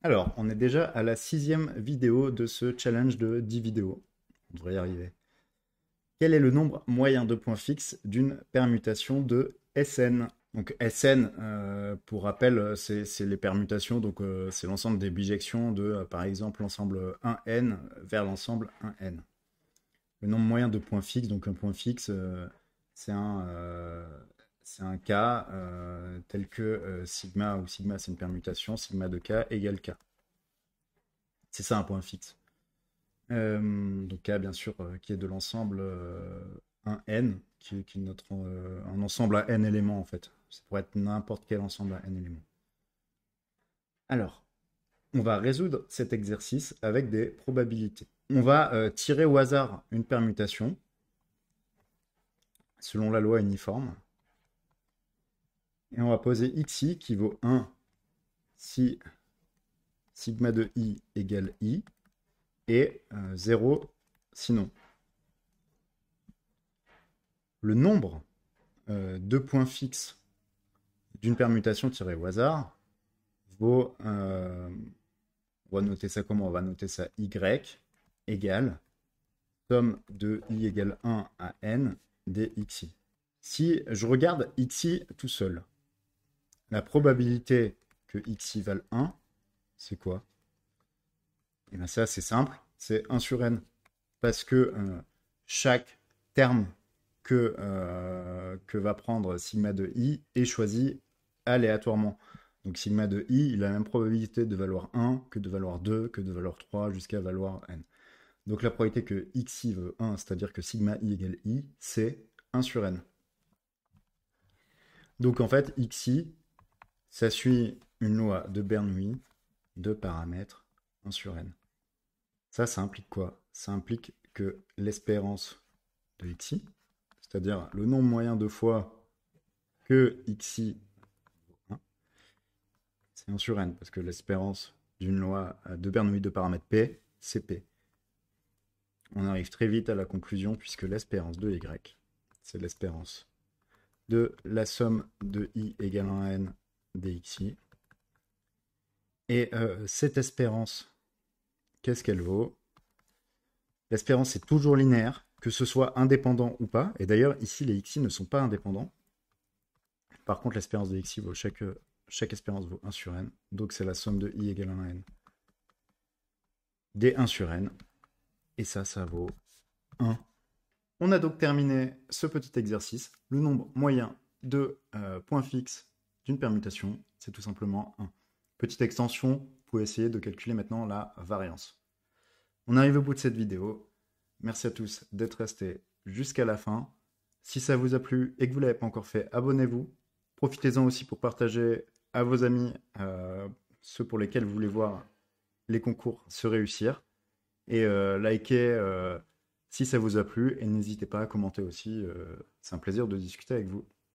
Alors, on est déjà à la 6e vidéo de ce challenge de 10 vidéos. On devrait y arriver. Quel est le nombre moyen de points fixes d'une permutation de Sn? Donc Sn, pour rappel, c'est les permutations, donc c'est l'ensemble des bijections de, par exemple, l'ensemble 1n vers l'ensemble 1n. Le nombre moyen de points fixes, donc un point fixe, c'est un, euh, c'est un cas tel que sigma, ou sigma c'est une permutation, sigma de k égale k. C'est ça un point fixe. Donc K, bien sûr, qui est de l'ensemble 1n, qui est un ensemble à n éléments, en fait. Ça pourrait être n'importe quel ensemble à n éléments. Alors, on va résoudre cet exercice avec des probabilités. On va tirer au hasard une permutation, selon la loi uniforme, et on va poser xi qui vaut 1 si sigma de i égale i, et 0 sinon. Le nombre de points fixes d'une permutation tirée au hasard vaut, on va noter ça comment? On va noter ça y égale somme de i égale 1 à n dxi. Si je regarde xi tout seul, la probabilité que xi vale 1, c'est quoi? Et bien ça, c'est simple, c'est 1 sur n. Parce que chaque terme que va prendre sigma de i est choisi aléatoirement. Donc sigma de i, il a la même probabilité de valoir 1 que de valoir 2, que de valoir 3, jusqu'à valoir n. Donc la probabilité que xi veut 1, c'est-à-dire que sigma i égale i, c'est 1 sur n. Donc en fait, xi, ça suit une loi de Bernoulli de paramètres 1 sur n. Ça implique quoi? Ça implique que l'espérance de xi, c'est-à-dire le nombre moyen de fois que xi, c'est 1 sur n, parce que l'espérance d'une loi de Bernoulli de paramètres p, c'est p. On arrive très vite à la conclusion, puisque l'espérance de y, c'est l'espérance de la somme de i égale 1 à n dxi. Et cette espérance, qu'est-ce qu'elle vaut? L'espérance est toujours linéaire, que ce soit indépendant ou pas. Et d'ailleurs, ici, les xi ne sont pas indépendants. Par contre, l'espérance de xi vaut chaque espérance vaut 1 sur n. Donc c'est la somme de i égale 1 à n d1 sur n. Et ça vaut 1. On a donc terminé ce petit exercice. Le nombre moyen de points fixes d'une permutation, c'est tout simplement 1. Petite extension, vous pouvez essayer de calculer maintenant la variance. On arrive au bout de cette vidéo. Merci à tous d'être restés jusqu'à la fin. Si ça vous a plu et que vous ne l'avez pas encore fait, abonnez-vous. Profitez-en aussi pour partager à vos amis ceux pour lesquels vous voulez voir les concours se réussir. Et likez si ça vous a plu. Et n'hésitez pas à commenter aussi. C'est un plaisir de discuter avec vous.